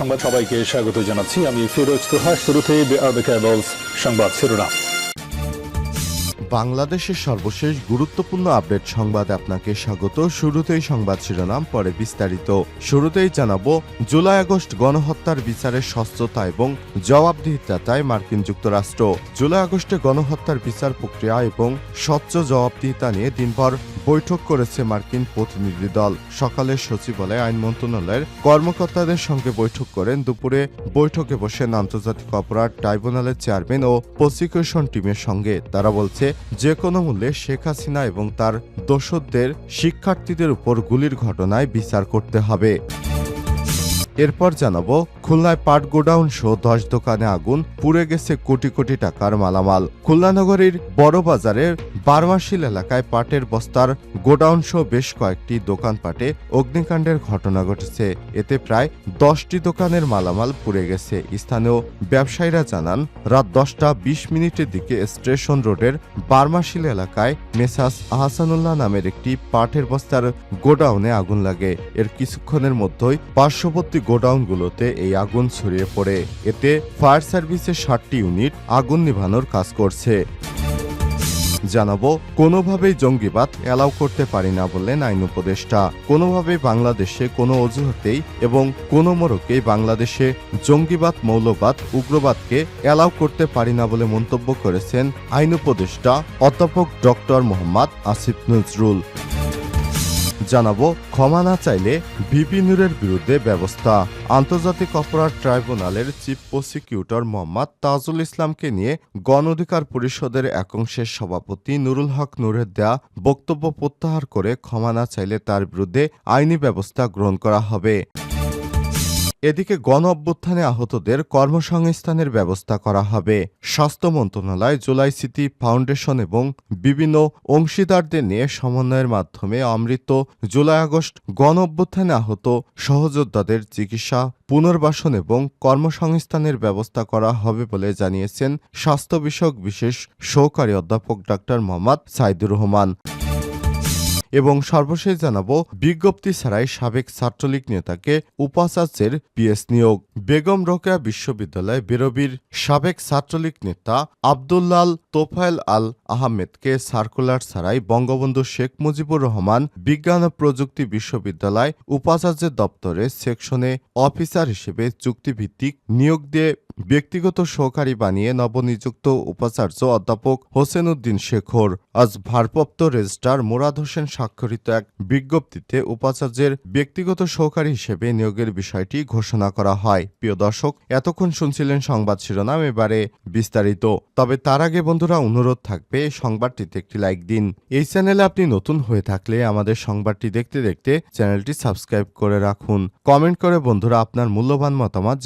সংবাদ সবাইকে স্বাগত জানাচ্ছি। আমি ফিরোজ তোহা। শুরুতেই সংবাদ শিরোনাম। বাংলাদেশের সর্বশেষ গুরুত্বপূর্ণ আপডেট সংবাদে আপনাকে স্বাগত। শুরুতেই সংবাদ শিরোনাম, পরে বিস্তারিত। শুরুতেই জানাবো, জুলাই আগস্ট গণহত্যার বিচারের স্বচ্ছতা এবং জবাবদিহিতা চায় মার্কিন যুক্তরাষ্ট্র। জুলাই আগস্টে গণহত্যার বিচার প্রক্রিয়া এবং স্বচ্ছ জবাবদিহিতা নিয়ে দিনভর বৈঠক করেছে মার্কিন প্রতিনিধি দল। সকালে সচিবালয়ে আইন মন্ত্রণালয়ের কর্মকর্তাদের সঙ্গে বৈঠক করেন। দুপুরে বৈঠকে বসেন আন্তর্জাতিক অপরাধ ট্রাইব্যুনালের চেয়ারম্যান ও প্রসিকিউশন টিমের সঙ্গে। তারা বলছে, যে কোনো মূল্যে শেখ হাসিনা এবং তার দোসরদের শিক্ষার্থীদের উপর গুলির ঘটনায় বিচার করতে হবে। এরপর জানাবো, খুলনায় পাট গোডাউন সহ 10 দোকানে আগুন, পুড়ে গেছে কোটি কোটি টাকার মালামাল। খুলনা নগরীর বড় বাজারের বারমাশিল এলাকায় পাটের বস্তার গোডাউন সহ বেশ কয়েকটি দোকানপাটে অগ্নিকাণ্ডের ঘটনা ঘটেছে। এতে প্রায় 10টি দোকানের মালামাল পুড়ে গেছে। স্থানীয় ব্যবসায়ীরা জানান, রাত 10:20 দিকে স্টেশন রোডের বারমাশিল এলাকায় মেসাস আহসানুল্লাহ নামের একটি পাটের বস্তার গোডাউনে আগুন লাগে। এর কিছুক্ষণের মধ্যেই পার্শ্ববর্তী গোডাউনগুলোতে এই আগুন ছড়িয়ে পড়ে। এতে ফায়ার সার্ভিসের 60টি ইউনিট আগুন নিভানোর কাজ করছে। জানাবো, কোনোভাবেই জঙ্গিবাদ এলাও করতে পারি না বললেন আইন উপদেষ্টা। কোনোভাবেই বাংলাদেশে কোনো অজুহাতেই এবং কোনো মোড়কেই বাংলাদেশে জঙ্গিবাদ, মৌলবাদ, উগ্রবাদকে এলাও করতে পারি না বলে মন্তব্য করেছেন আইন উপদেষ্টা অধ্যাপক ডক্টর মোহাম্মদ আসিফ নজরুল। জানাবো, ক্ষমা না চাইলে ভিপি নূরের বিরুদ্ধে ব্যবস্থা। আন্তর্জাতিক অপরাধ ট্রাইব্যুনালের চিফ প্রসিকিউটর মোহাম্মদ তাজুল ইসলামকে নিয়ে গণ অধিকার পরিষদের একাংশের সভাপতি নুরুল হক নূরের দেয়া বক্তব্য প্রত্যাহার করে ক্ষমা না চাইলে তার বিরুদ্ধে আইনি ব্যবস্থা গ্রহণ করা হবে। এদিকে গণ অভ্যুত্থানে আহতদের কর্মসংস্থানের ব্যবস্থা করা হবে। স্বাস্থ্য মন্ত্রণালয়, জুলাই স্মৃতি ফাউন্ডেশন এবং বিভিন্ন অংশীদারদের নিয়ে সমন্বয়ের মাধ্যমে অমৃত জুলাই আগস্ট গণ অভ্যুত্থানে আহত সহযোদ্ধাদের চিকিৎসা, পুনর্বাসন এবং কর্মসংস্থানের ব্যবস্থা করা হবে বলে জানিয়েছেন স্বাস্থ্য বিষয়ক বিশেষ সহকারী অধ্যাপক ডা মোহাম্মদ সাইদুর রহমান। এবং সর্বশেষ জানাবো, বিজ্ঞপ্তি ছাড়াই সাবেক ছাত্রলীগ নেতাকে উপাচার্যের পিএস নিয়োগ। বেগম রোকেয়া বিশ্ববিদ্যালয় বেরবির সাবেক ছাত্রলীগ নেতা আব্দুল্লাল তোফায়েল আল আহমেদকে সার্কুলার ছাড়াই বঙ্গবন্ধু শেখ মুজিবুর রহমান বিজ্ঞান ও প্রযুক্তি বিশ্ববিদ্যালয় উপাচার্যের দপ্তরে সেকশনে অফিসার হিসেবে চুক্তিভিত্তিক নিয়োগ দিয়ে ব্যক্তিগত সহকারী বানিয়ে নবনিযুক্ত উপাচার্য অধ্যাপক হোসেন উদ্দিন শেখর আজ ভারপ্রাপ্ত রেজিস্ট্রার মুরাদ হোসেন স্বাক্ষরিত এক বিজ্ঞপ্তিতে উপাচার্যের ব্যক্তিগত সহকারী হিসেবে নিয়োগের বিষয়টি ঘোষণা করা হয়। প্রিয় দর্শক, এতক্ষণ শুনছিলেন সংবাদ শিরোনাম, এবারে বিস্তারিত। তবে তার আগে বন্ধুরা, অনুরোধ থাকবে সংবাদটিতে একটি লাইক দিন। এই চ্যানেলে আপনি নতুন হয়ে থাকলে আমাদের সংবাদটি দেখতে দেখতে চ্যানেলটি সাবস্ক্রাইব করে রাখুন। কমেন্ট করে বন্ধুরা আপনার মূল্যবান মতামত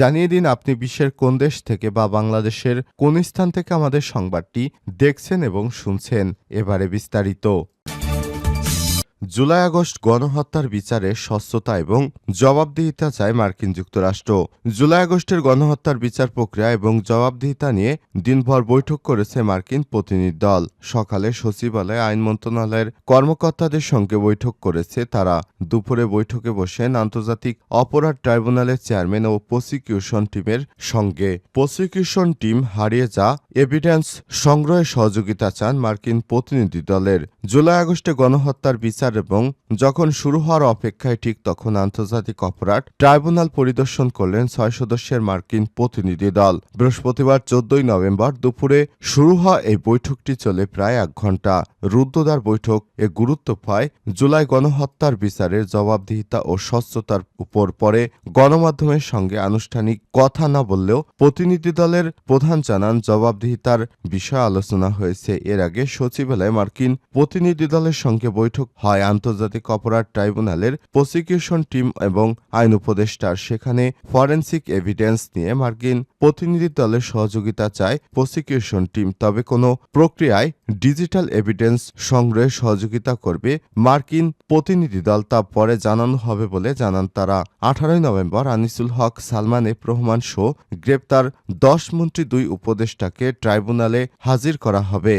জানিয়ে দিন আপনি বিশ্বের কোন দেশ থেকে বা বাংলাদেশের কোন স্থান থেকে আমাদের সংবাদটি দেখছেন এবং শুনছেন। এবারে বিস্তারিত। জুলাই আগস্ট গণহত্যার বিচারে স্বচ্ছতা এবং জবাবদিহিতা চায় মার্কিন যুক্তরাষ্ট্র। জুলাই আগস্টের গণহত্যার বিচার প্রক্রিয়া এবং জবাবদিহিতা নিয়ে দিনভর বৈঠক করেছে মার্কিন প্রতিনিধি দল। সকালে সচিবালয়ে আইন মন্ত্রণালয়ের কর্মকর্তাদের সঙ্গে বৈঠক করেছে তারা। দুপুরে বৈঠকে বসেন আন্তর্জাতিক অপরাধ ট্রাইব্যুনালের চেয়ারম্যান ও প্রসিকিউশন টিমের সঙ্গে। প্রসিকিউশন টিম হারিয়ে যা এভিডেন্স সংগ্রহে সহযোগিতা চান মার্কিন প্রতিনিধি দলের। জুলাই আগস্টে গণহত্যার বিচার এবং যখন শুরু হওয়ার অপেক্ষায় ঠিক তখন আন্তর্জাতিক অপরাধ ট্রাইব্যুনাল পরিদর্শন করলেন 6 সদস্যের মার্কিন প্রতিনিধি দল। বৃহস্পতিবার 14 নভেম্বর দুপুরে শুরু হওয়া এই বৈঠকটি চলে প্রায় 1 ঘণ্টা। রুদ্ধদ্বার বৈঠক এ গুরুত্ব পায় জুলাই গণহত্যার বিচারের জবাবদিহিতা ও স্বচ্ছতার উপর। পরে গণমাধ্যমের সঙ্গে আনুষ্ঠানিক কথা না বললেও প্রতিনিধি দলের প্রধান জানান, জবাবদিহিতার বিষয়ে আলোচনা হয়েছে। এর আগে সচিবালয়ে মার্কিন প্রতিনিধি দলের সঙ্গে বৈঠক হয় আন্তর্জাতিক অপরাধ ট্রাইব্যুনালের প্রসিকিউশন টিম এবং আইন উপদেষ্টার। সেখানে ফরেনসিক এভিডেন্স নিয়ে মার্কিন প্রতিনিধি দলের সহযোগিতা চায় প্রসিকিউশন টিম। তবে কোনো প্রক্রিয়ায় ডিজিটাল এভিডেন্স সংগ্রহে সহযোগিতা করবে মার্কিন প্রতিনিধি দল, তা পরে জানানো হবে বলে জানান তারা। 18 নভেম্বর আনিসুল হক, সালমান এফ রহমান সহ গ্রেপ্তার 10 মন্ত্রী 2 উপদেষ্টাকে ট্রাইব্যুনালে হাজির করা হবে।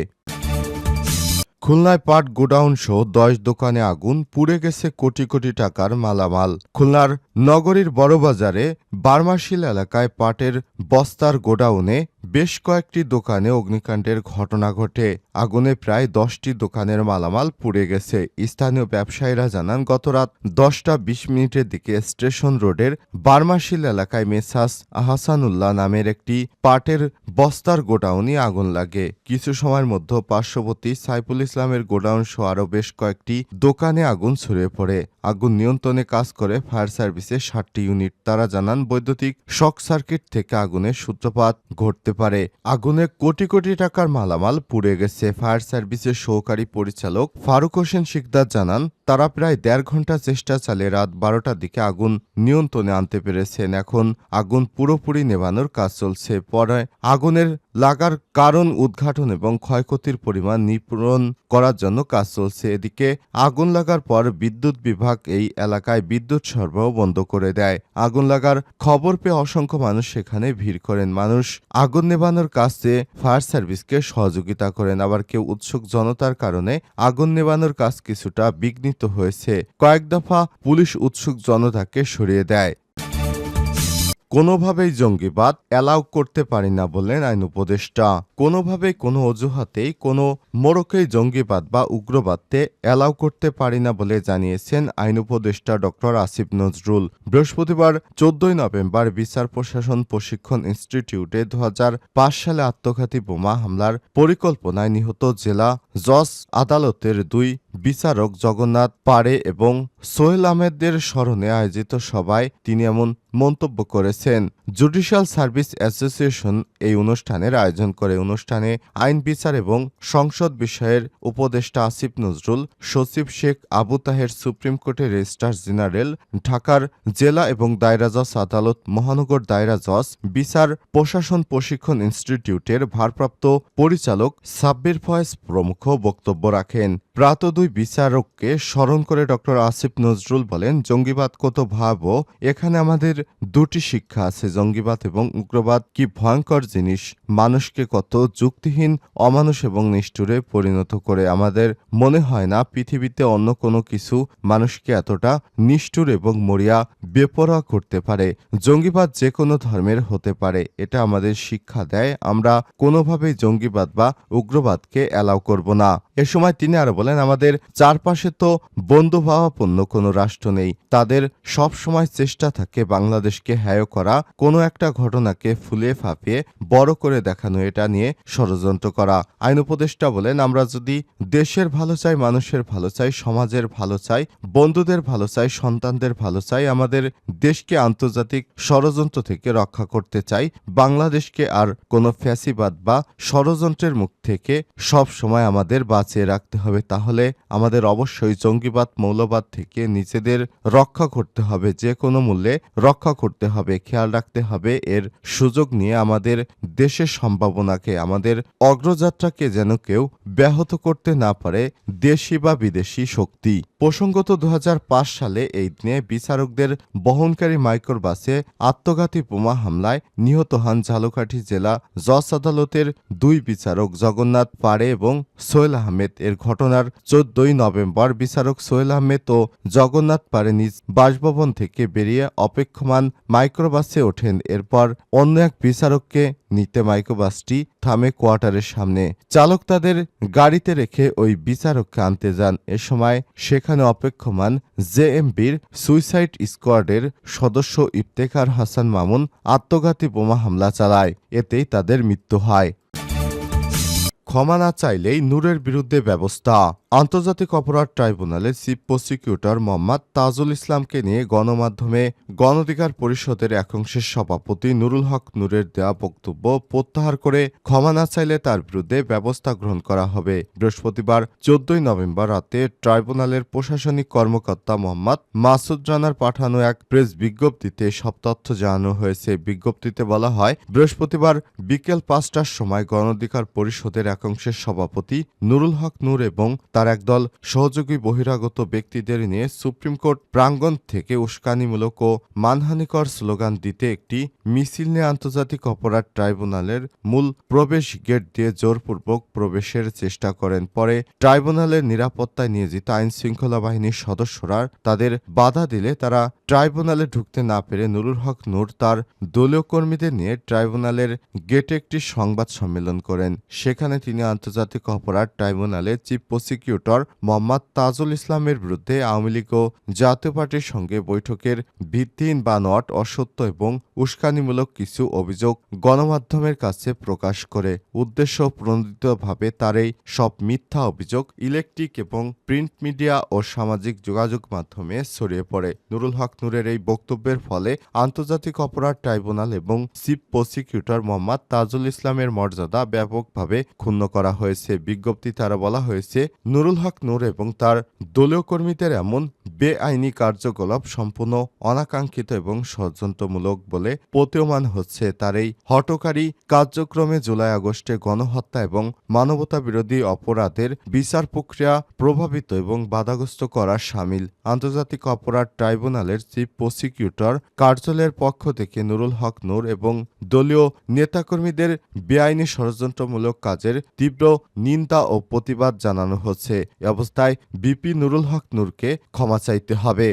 খুলনায় পাট গোডাউন সহ 10 দোকানে আগুন, পুড়ে গেছে কোটি কোটি টাকার মালামাল। খুলনার নগরীর বড়বাজারে বার্মাশিল এলাকায় পাটের বস্তার গোডাউনে বেশ কয়েকটি দোকানে অগ্নিকাণ্ডের ঘটনা ঘটে। আগুনে প্রায় 10টি দোকানের মালামাল পুড়ে গেছে। স্থানীয় ব্যবসায়ীরা জানান, গত রাত 10:20 দিকে স্টেশন রোডের বার্মাশিল এলাকায় মেসাস আহসানুল্লাহ নামের একটি পাটের বস্তার গোডাউনে আগুন লাগে। কিছু সময়ের মধ্যে পার্শ্ববর্তী সাইফুল ইসলামের গোডাউন সহ আরও বেশ কয়েকটি দোকানে আগুন ছড়িয়ে পড়ে। আগুন নিয়ন্ত্রণে কাজ করে ফায়ার সার্ভিসের 7টি ইউনিট। তারা জানান, বৈদ্যুতিক শক সার্কিট থেকে আগুনের সূত্রপাত ঘটতে পারে। আগুনে কোটি কোটি টাকার মালামাল পুড়ে গেছে। ফায়ার সার্ভিসের সহকারী পরিচালক ফারুক হোসেন শিকদার জানান, তারা প্রায় 1.5 ঘন্টা চেষ্টা চালিয়ে রাত 12টার দিকে আগুন নিয়ন্ত্রণে আনতে পেরেছেন। এখন আগুন পুরোপুরি নেভানোর কাজ চলছে। পরে আগুনের লাগার কারণ উদ্ঘাটন এবং ক্ষয়ক্ষতির পরিমাণ নির্ণয় করার জন্য কাজ চলছে। এদিকে আগুন লাগার পর বিদ্যুৎ বিভাগ এই এলাকায় বিদ্যুৎ সরবরাহ বন্ধ করে দেয়। আগুন লাগার খবর পেয়ে অসংখ্য মানুষ সেখানে ভিড় করেন। মানুষ আগুন নেভানোর কাজে ফায়ার সার্ভিসকে সহযোগিতা করেন। আবার কেউ উৎসুক জনতার কারণে আগুন নেভানোর কাজ কিছুটা বিঘ্নিত হয়েছে। কয়েক দফা পুলিশ উৎসুক জনতাকে সরিয়ে দেয়। কোনোভাবেই জঙ্গিবাদ অ্যালাউ করতে পারি না বললেন আইন উপদেষ্টা। কোনোভাবেই কোনো অজুহাতেই কোনো মোড়কেই জঙ্গিবাদ বা উগ্রবাদকে অ্যালাউ করতে পারি না বলে জানিয়েছেন আইন উপদেষ্টা ডক্টর আসিফ নজরুল। বৃহস্পতিবার 14 নভেম্বর বিচার প্রশাসন প্রশিক্ষণ ইনস্টিটিউটে 2005 সালে আত্মঘাতী বোমা হামলার পরিকল্পনায় নিহত জেলা জজ আদালতের 2 বিচারক জগন্নাথ পাড়ে এবং সোহেল আহমেদের স্মরণে আয়োজিত সভায় তিনি এমন মন্তব্য করেছেন। জুডিশিয়াল সার্ভিস অ্যাসোসিয়েশন এই অনুষ্ঠানের আয়োজন করে। অনুষ্ঠানে আইন বিচার এবং সংসদ বিষয়ের উপদেষ্টা আসিফ নজরুল, সচিব শেখ আবু তাহের, সুপ্রিম কোর্টের রেজিস্ট্রার জেনারেল, ঢাকার জেলা এবং দায়রা জজ আদালত, মহানগর দায়রা জজ, বিচার প্রশাসন প্রশিক্ষণ ইনস্টিটিউটের ভারপ্রাপ্ত পরিচালক সাব্বির ফয়েজ প্রমুখ বক্তব্য রাখেন। প্রাত 2 বিচারককে স্মরণ করে ডক্টর আসিফ নজরুল বলেন, জঙ্গিবাদ কত ভয়াবহ, এখানে আমাদের 2টি শিক্ষা আছে। জঙ্গিবাদ এবং উগ্রবাদ কি ভয়ঙ্কর জিনিস, মানুষকে কত যুক্তিহীন, অমানুষ এবং নিষ্ঠুরে পরিণত করে। আমাদের মনে হয় না পৃথিবীতে অন্য কোনো কিছু মানুষকে এতটা নিষ্ঠুর এবং মরিয়া বেপরোয়া করতে পারে। জঙ্গিবাদ যে কোনো ধর্মের হতে পারে, এটা আমাদের শিক্ষা দেয়। আমরা কোনোভাবেই জঙ্গিবাদ বা উগ্রবাদকে অ্যালাউ করব না। এ সময় তিনি আরো বলেন, আমাদের চারপাশে তো বন্ধুভাবাপন্ন কোনো রাষ্ট্র নেই। তাদের সব সময় চেষ্টা থাকে বাংলাদেশকে হেয় করা, কোনো একটা ঘটনাকে ফুলিয়ে ফাঁপিয়ে বড় করে দেখানো, এটা নিয়ে ষড়যন্ত্র করা। আইন উপদেষ্টা বলেন, আমরা যদি দেশের ভালো চাই, মানুষের ভালো চাই, সমাজের ভালো চাই, বন্ধুদের ভালো চাই, সন্তানদের ভালো চাই, আমাদের দেশকে আন্তর্জাতিক ষড়যন্ত্র থেকে রক্ষা করতে চাই, বাংলাদেশকে আর কোনো ফ্যাসিবাদ বা ষড়যন্ত্রের মুখ থেকে সব সময় আমাদের বাঁচিয়ে রাখতে হবে, তাহলে আমাদের অবশ্যই জঙ্গিবাদ, মৌলবাদ থেকে নিজেদের রক্ষা করতে হবে, যে কোনো মূল্যে রক্ষা করতে হবে। খেয়াল রাখতে হবে এর সুযোগ নিয়ে আমাদের দেশের সম্ভাবনাকে, আমাদের অগ্রযাত্রাকে যেন কেউ ব্যাহত করতে না পারে দেশি বা বিদেশি শক্তি। প্রসঙ্গত 2005 সালে এই দিনে বিচারকদের বহনকারী মাইক্রোবাসে আত্মঘাতী বোমা হামলায় নিহত হন ঝালকাঠি জেলা জজ আদালতের 2 বিচারক জগন্নাথ পাড়ে এবং সোহেল আহমেদ। এর ঘটনার 14 নভেম্বর বিচারক সোহেল আহমেদ ও জগন্নাথ পাড়ে নিজ বাসভবন থেকে বেরিয়ে অপেক্ষমান মাইক্রোবাসে ওঠেন। এরপর অন্য এক বিচারককে নিতে মাইক্রোবাসটি থামে কোয়ার্টারের সামনে। চালক তাদের গাড়িতে রেখে ওই বিচারককে আনতে যান। এ সময় সেখানে অপেক্ষমান জেএমবির সুইসাইড স্কোয়াডের সদস্য ইফতেখার হাসান মামুন আত্মঘাতী বোমা হামলা চালায়। এতেই তাদের মৃত্যু হয়। ক্ষমা না চাইলেই নূরের বিরুদ্ধে ব্যবস্থা। আন্তর্জাতিক অপরাধ ট্রাইব্যুনালের চিফ প্রসিকিউটর মোহাম্মদ তাজুল ইসলামকে নিয়ে গণমাধ্যমে গণঅধিকার পরিষদের একাংশের সভাপতি নুরুল হক নূরের দেওয়া বক্তব্য প্রত্যাহার করে ক্ষমা না চাইলে তার বিরুদ্ধে ব্যবস্থা গ্রহণ করা হবে। বৃহস্পতিবার 14 নভেম্বর রাতে ট্রাইব্যুনালের প্রশাসনিক কর্মকর্তা মোহাম্মদ মাসুদ রানার পাঠানো এক প্রেস বিজ্ঞপ্তিতে সব তথ্য জানানো হয়েছে। বিজ্ঞপ্তিতে বলা হয়, বৃহস্পতিবার বিকেল 5টার সময় গণঅধিকার পরিষদের একাংশের সভাপতি নুরুল হক নূর এবং তার একদল সহযোগী বহিরাগত ব্যক্তিদের নিয়ে সুপ্রিম কোর্ট প্রাঙ্গণ থেকে উস্কানিমূলক ও মানহানিকর স্লোগান দিতে একটি মিছিল নিয়ে আন্তর্জাতিক অপরাধ ট্রাইব্যুনালের মূল প্রবেশ গেট দিয়ে জোরপূর্বক প্রবেশের চেষ্টা করেন। পরে ট্রাইব্যুনালের নিরাপত্তায় নিয়োজিত আইনশৃঙ্খলা বাহিনীর সদস্যরা তাদের বাধা দিলে তারা ট্রাইব্যুনালে ঢুকতে না পেরে নুরুল হক নূর তার দলীয় কর্মীদের নিয়ে ট্রাইব্যুনালের গেটে একটি সংবাদ সম্মেলন করেন। সেখানে তিনি আন্তর্জাতিক অপরাধ ট্রাইব্যুনালের চিফ প্রসিকিউটর মোহাম্মদ তাজুল ইসলামের বিরুদ্ধে আওয়ামী লীগ ও জাতীয় পার্টির সঙ্গে বৈঠকের ভিত্তিহীন বানোয়াট, অসত্য এবং উস্কানিমূলক কিছু অভিযোগ গণমাধ্যমের কাছে প্রকাশ করে উদ্দেশ্য প্রণোদিতভাবে তার এই সব মিথ্যা অভিযোগ ইলেকট্রিক এবং প্রিন্ট মিডিয়া ও সামাজিক যোগাযোগ মাধ্যমে ছড়িয়ে পড়ে। নুরুল হক নূরের এই বক্তব্যের ফলে আন্তর্জাতিক অপরাধ ট্রাইব্যুনাল এবং চিফ প্রসিকিউটর মোহাম্মদ তাজুল ইসলামের মর্যাদা ব্যাপকভাবে ক্ষুণ্ণ করা হয়েছে। বিজ্ঞপ্তিতে আরও বলা হয়েছে, নুরুল হক নূর এবং তার দলীয় কর্মীদের এমন বেআইনি কার্যকলাপ সম্পূর্ণ অনাকাঙ্ক্ষিত এবং ষড়যন্ত্রমূলক বলে প্রতীয়মান হচ্ছে। তার এই হঠকারী কার্যক্রমে জুলাই আগস্টে গণহত্যা এবং মানবতাবিরোধী অপরাধের বিচার প্রক্রিয়া প্রভাবিত এবং বাধাগ্রস্ত করা শামিল। আন্তর্জাতিক অপরাধ ট্রাইব্যুনালের চিফ প্রসিকিউটর কার্যালয়ের পক্ষ থেকে নুরুল হক নূর এবং দলীয় নেতাকর্মীদের বেআইনি ষড়যন্ত্রমূলক কাজের তীব্র নিন্দা ও প্রতিবাদ জানানো হচ্ছে। এ অবস্থায় বিপি নুরুল হক নূরকে ক্ষমা চাইতে হবে।